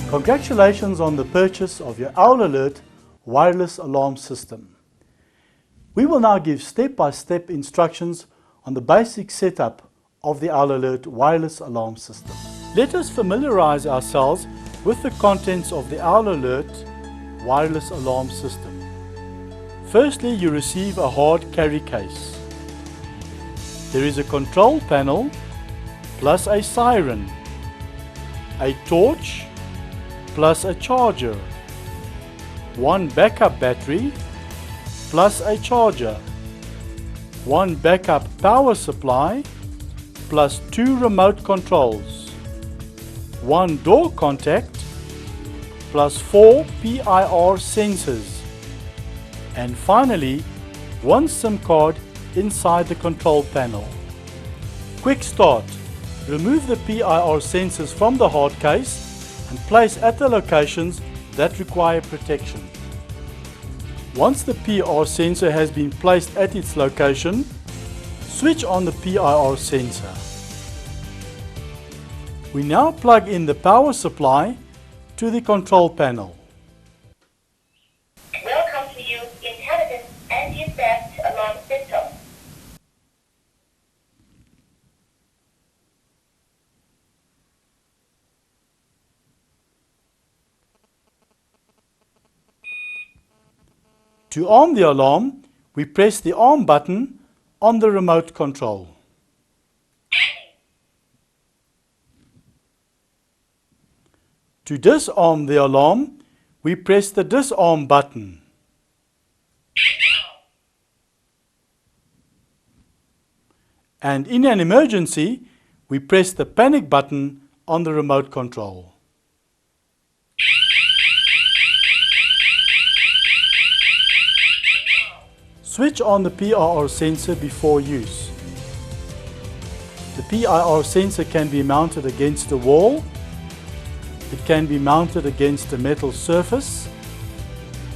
Congratulations on the purchase of your Alert Wireless Alarm system. We will now give step-by-step instructions on the basic setup of the Alert Wireless Alarm system. Let us familiarize ourselves with the contents of the Alert Wireless Alarm system. Firstly, you receive a hard carry case. There is a control panel plus a siren, a torch plus a charger, one backup battery plus a charger, one backup power supply plus 2 remote controls, one door contact plus 4 PIR sensors, and finally one SIM card inside the control panel. Quick start. Remove the PIR sensors from the hard case and place at the locations that require protection. Once the PIR sensor has been placed at its location, switch on the PIR sensor. We now plug in the power supply to the control panel. Welcome to use intelligent anti-theft alarm system. To arm the alarm, we press the arm button on the remote control. To disarm the alarm, we press the disarm button. And in an emergency, we press the panic button on the remote control. Switch on the PIR sensor before use. The PIR sensor can be mounted against a wall. It can be mounted against a metal surface.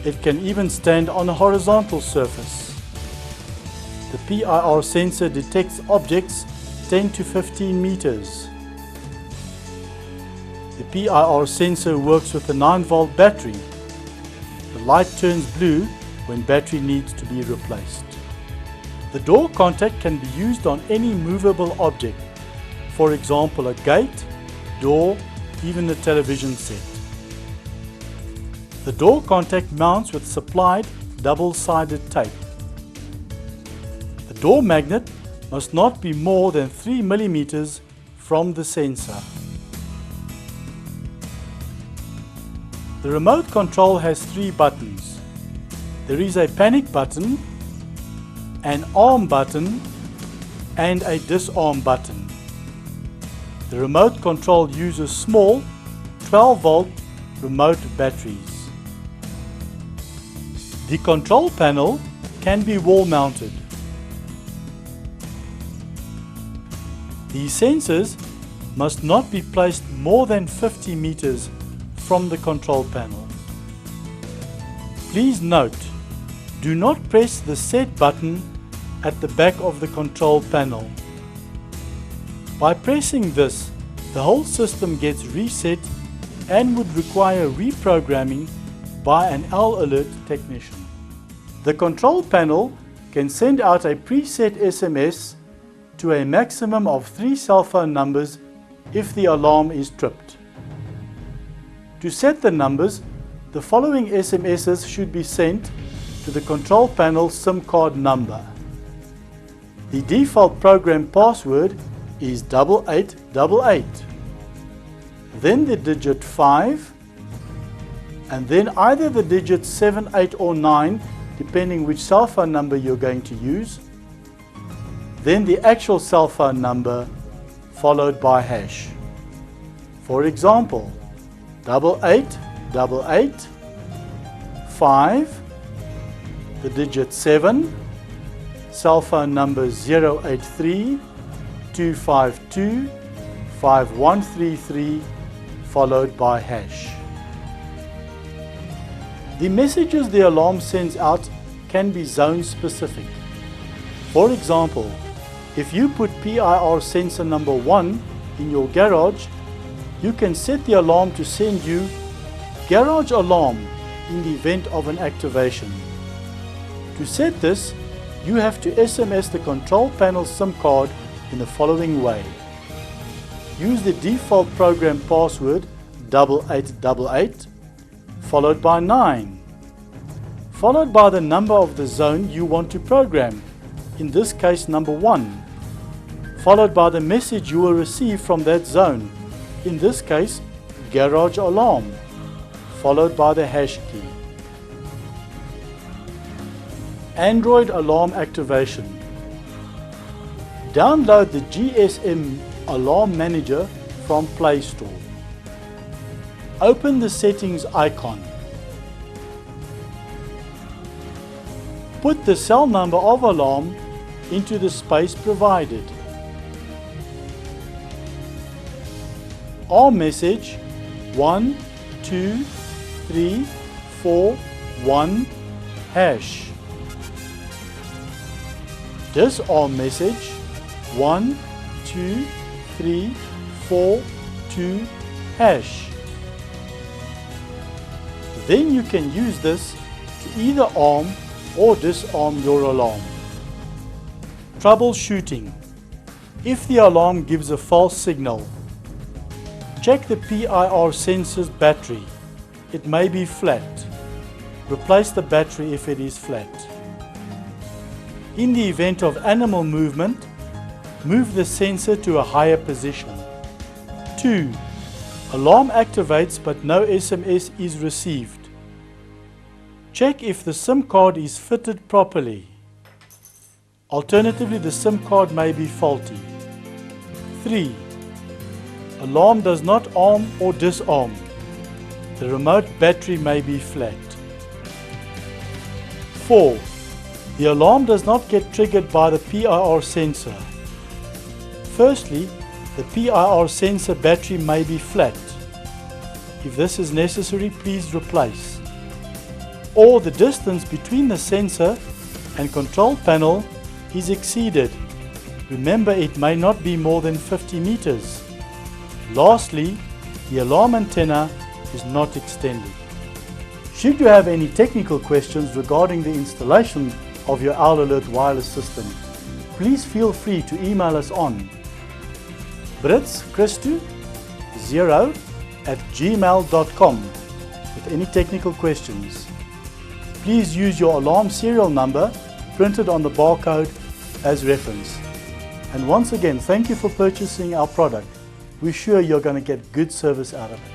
It can even stand on a horizontal surface. The PIR sensor detects objects 10 to 15 meters. The PIR sensor works with a 9-volt battery. The light turns blue when battery needs to be replaced. The door contact can be used on any movable object, for example a gate, door, even a television set. The door contact mounts with supplied double-sided tape. The door magnet must not be more than 3 millimeters from the sensor. The remote control has 3 buttons. There is a panic button, an arm button, and a disarm button. The remote control uses small 12-volt remote batteries. The control panel can be wall-mounted. The sensors must not be placed more than 50 meters from the control panel. Please note, do not press the set button at the back of the control panel. By pressing this, the whole system gets reset and would require reprogramming by an Alert technician. The control panel can send out a preset SMS to a maximum of 3 cell phone numbers if the alarm is tripped. To set the numbers, the following SMSs should be sent to the control panel SIM card number. The default program password is 8888. Then the digit 5, and then either the digits 7, 8 or 9, depending which cell phone number you're going to use, then the actual cell phone number followed by hash. For example, 8888 5, the digit 7, cell phone number 083 252 5133 followed by hash. The messages the alarm sends out can be zone specific. For example, if you put PIR sensor number 1 in your garage, you can set the alarm to send you garage alarm in the event of an activation. To set this, you have to SMS the control panel SIM card in the following way. Use the default program password 8888 followed by 9, followed by the number of the zone you want to program, in this case number 1, followed by the message you will receive from that zone, in this case garage alarm, followed by the hash key. Android alarm activation. Download the GSM Alarm Manager from Play Store. Open the settings icon. Put the cell number of alarm into the space provided. Alarm message 1 2 3 4 1 hash. Disarm message 1 2 3 4 2 hash. Then you can use this to either arm or disarm your alarm. Troubleshooting. If the alarm gives a false signal, check the PIR sensor's battery. It may be flat. Replace the battery if it is flat. In the event of animal movement, move the sensor to a higher position. 2. Alarm activates but no SMS is received. Check if the SIM card is fitted properly. Alternatively, the SIM card may be faulty. 3. Alarm does not arm or disarm. The remote battery may be flat. 4. The alarm does not get triggered by the PIR sensor. Firstly, the PIR sensor battery may be flat. If this is necessary, please replace. Or the distance between the sensor and control panel is exceeded. Remember, it may not be more than 50 meters. Lastly, the alarm antenna is not extended. Should you have any technical questions regarding the installation of your Alert Wireless system, please feel free to email us on britskristu0@gmail.com with any technical questions. Please use your alarm serial number printed on the barcode as reference. And once again, thank you for purchasing our product. We're sure you're going to get good service out of it.